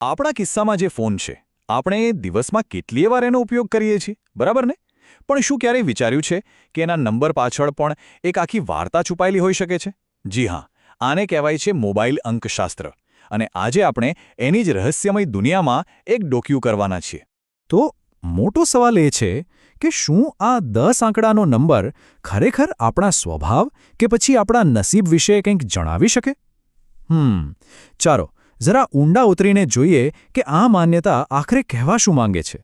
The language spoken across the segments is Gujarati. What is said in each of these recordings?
આપણા કિસ્સામાં જે ફોન છે આપણે દિવસમાં કેટલીય વાર એનો ઉપયોગ કરીએ છીએ, બરાબર ને? પણ શું ક્યારેય વિચાર્યું છે કે એના નંબર પાછળ પણ એક આખી વાર્તા છુપાયેલી હોઈ શકે છે? જી હા, આને કહેવાય છે મોબાઈલ અંકશાસ્ત્ર. અને આજે આપણે એની જ રહસ્યમય દુનિયામાં એક ડોક્યુ કરવાના છીએ. તો મોટો સવાલ એ છે કે શું આ 10 આંકડાનો નંબર ખરેખર આપણા સ્વભાવ કે પછી આપણા નસીબ વિશે કંઈક જણાવી શકે? ચાલો જરા ઊંડા ઉતરીને જોઈએ કે આ માન્યતા આખરે કહેવા શું માંગે છે.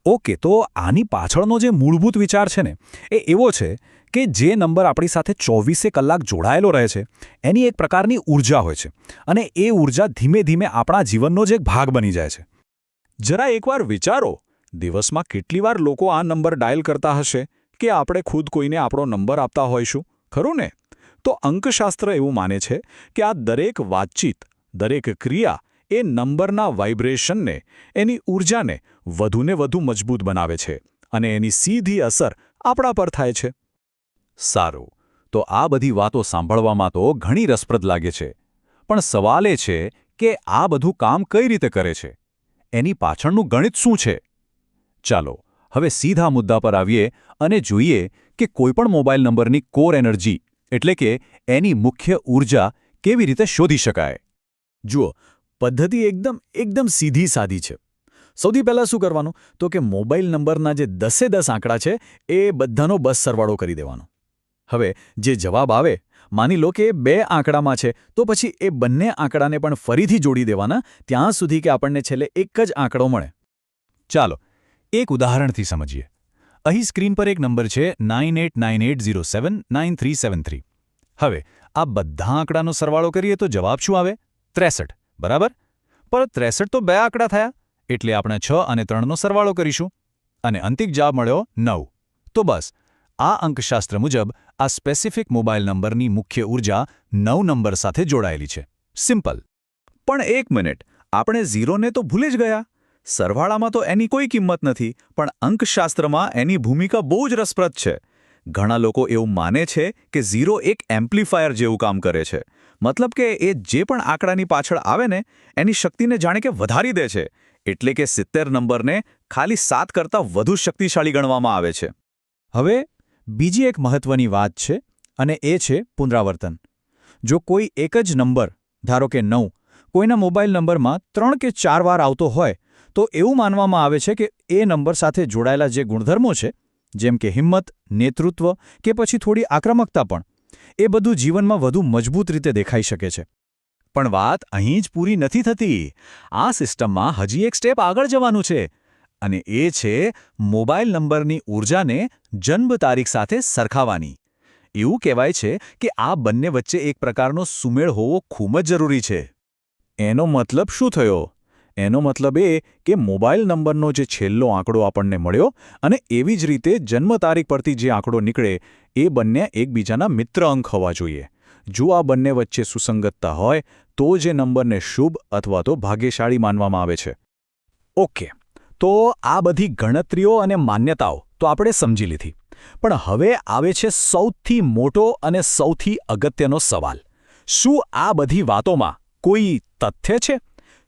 ઓકે, તો આની પાછળનો જે મૂળભૂત વિચાર છે ને એ એવો છે કે જે નંબર આપણી સાથે 24 કલાક જોડાયેલો રહે છે એની એક પ્રકારની ઊર્જા હોય છે અને એ ઊર્જા ધીમે ધીમે આપણા જીવનનો જ એક ભાગ બની જાય છે. જરા એકવાર વિચારો, દિવસમાં કેટલી વાર લોકો આ નંબર ડાયલ કરતા હશે કે આપણે ખુદ કોઈને આપણો નંબર આપતા હોઈશું, ખરું ને? તો અંકશાસ્ત્ર એવું માને છે કે આ દરેક વાતચીત, દરેક ક્રિયા એ નંબરના વાઇબ્રેશનને, એની ઊર્જાને વધુને વધુ મજબૂત બનાવે છે અને એની સીધી અસર આપણા પર થાય છે. સારું, તો આ બધી વાતો સાંભળવામાં તો ઘણી રસપ્રદ લાગે છે, પણ સવાલ એ છે કે આ બધું કામ કઈ રીતે કરે છે? એની પાછળનું ગણિત શું છે? ચાલો હવે સીધા મુદ્દા પર આવીએ અને જોઈએ કે કોઈપણ મોબાઈલ નંબરની કોર એનર્જી એટલે કે એની મુખ્ય ઊર્જા કેવી રીતે શોધી શકાય. જુઓ, પદ્ધતિ એકદમ સીધી સાદી છે. સૌથી પહેલાં શું કરવાનું તો કે મોબાઈલ નંબરના જે 10 આંકડા છે એ બધાનો બસ સરવાળો કરી દેવાનો. હવે જે જવાબ આવે, માની લો કે 2 આંકડામાં છે તો પછી એ બંને આંકડાને પણ ફરીથી જોડી દેવાના ત્યાં સુધી કે આપણને છેલ્લે એક જ આંકડો મળે. ચાલો એક ઉદાહરણથી સમજીએ. અહીં સ્ક્રીન પર એક નંબર છે 9898079373. હવે આ બધા આંકડાનો સરવાળો કરીએ તો જવાબ શું આવે? 63, બરાબર? પણ 63 તો 2 આંકડા થયા, એટલે આપણે 6 અને 3નો સરવાળો કરીશું અને અંતિમ જવાબ મળ્યો 9. તો બસ આ અંકશાસ્ત્ર મુજબ આ સ્પેસિફિક મોબાઈલ નંબરની મુખ્ય ઊર્જા 9 નંબર સાથે જોડાયેલી છે. સિમ્પલ. પણ એક મિનિટ, આપણે 0ને તો ભૂલી જ ગયા. સરવાળામાં તો એની કોઈ કિંમત નથી, પણ અંકશાસ્ત્રમાં એની ભૂમિકા બહુ જ રસપ્રદ છે. ઘણા લોકો એવું માને છે કે 0 એક એમ્પ્લીફાયર જેવું કામ કરે છે. મતલબ કે એ જે પણ આંકડાની પાછળ આવે ને એની શક્તિને જાણે કે વધારી દે છે. એટલે કે 70 નંબરને ખાલી 7 કરતાં વધુ શક્તિશાળી ગણવામાં આવે છે. હવે બીજી એક મહત્વની વાત છે અને એ છે પુનરાવર્તન. જો કોઈ એક જ નંબર, ધારો કે 9, કોઈના મોબાઈલ નંબરમાં 3 કે 4 વાર આવતો હોય તો એવું માનવામાં આવે છે કે એ નંબર સાથે જોડાયેલા જે ગુણધર્મો છે, જેમ કે હિંમત, નેતૃત્વ કે પછી થોડી આક્રમકતા પણ, એ બધું જીવનમાં વધુ મજબૂત રીતે દેખાઈ શકે છે. પણ વાત અહીં જ પૂરી નથી થતી. આ સિસ્ટમમાં હજી એક સ્ટેપ આગળ જવાનું છે અને એ છે મોબાઈલ નંબરની ઊર્જાને જન્મ તારીખ સાથે સરખાવવાની. એવું કહેવાય છે કે આ બંને વચ્ચે એક પ્રકારનો સુમેળ હોવો ખૂબ જ જરૂરી છે. એનો મતલબ શું થયો? એનો મતલબ એ કે મોબાઈલ નંબરનો જે છેલ્લો આંકડો આપણને મળ્યો અને એવી જ રીતે જન્મ તારીખ પરથી જે આંકડો નીકળે એ બંને એકબીજાના મિત્ર અંક હોવા જોઈએ. જો આ બંને વચ્ચે સુસંગતતા હોય તો જે નંબરને શુભ અથવા તો ભાગ્યશાળી માનવામાં આવે છે. ઓકે, તો આ બધી ગણતરીઓ અને માન્યતાઓ તો આપણે સમજી લીધી. પણ હવે આવે છે સૌથી મોટો અને સૌથી અગત્યનો સવાલ. શું આ બધી વાતોમાં કોઈ તથ્ય છે?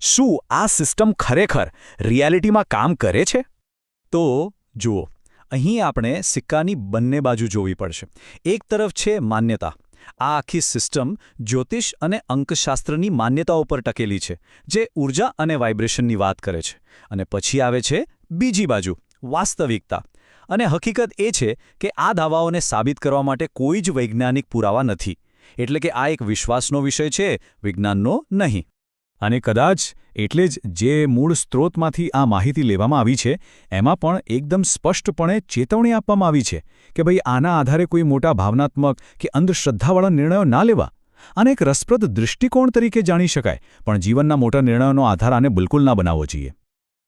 શું આ સિસ્ટમ ખરેખર રિયાલિટીમાં કામ કરે છે? તો જુઓ, અહીં આપણે સિક્કાની બંને બાજુ જોવી પડશે. એક તરફ છે માન્યતા. આ આખી સિસ્ટમ જ્યોતિષ અને અંકશાસ્ત્રની માન્યતાઓ પર ટકેલી છે, જે ઊર્જા અને વાઇબ્રેશનની વાત કરે છે. અને પછી આવે છે બીજી બાજુ, વાસ્તવિકતા. અને હકીકત એ છે કે આ દાવાઓને સાબિત કરવા માટે કોઈ જ વૈજ્ઞાનિક પુરાવા નથી. એટલે કે આ એક વિશ્વાસનો વિષય છે, વિજ્ઞાનનો નહીં. અને કદાચ એટલે જ જે મૂળ સ્ત્રોતમાંથી આ માહિતી લેવામાં આવી છે એમાં પણ એકદમ સ્પષ્ટપણે ચેતવણી આપવામાં આવી છે કે ભાઈ આના આધારે કોઈ મોટા ભાવનાત્મક કે અંધશ્રદ્ધાવાળા નિર્ણયો ના લેવા. આને એક રસપ્રદ દૃષ્ટિકોણ તરીકે જાણી શકાય, પણ જીવનના મોટા નિર્ણયોનો આધાર આને બિલકુલ ના બનાવવો જોઈએ.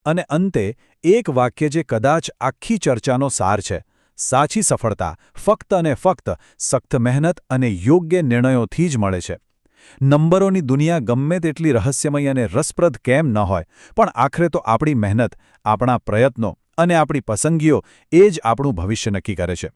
અને અંતે એક વાક્ય જે કદાચ આખી ચર્ચાનો સાર છે: સાચી સફળતા ફક્ત અને ફક્ત સખ્ત મહેનત અને યોગ્ય નિર્ણયોથી જ મળે છે. નંબરોની દુનિયા ગમે તેટલી રહસ્યમય અને રસપ્રદ કેમ ન હોય, પણ આખરે તો આપણી મહેનત, આપણા પ્રયત્નો અને આપણી પસંદગીઓ એ જ આપણું ભવિષ્ય નક્કી કરે છે.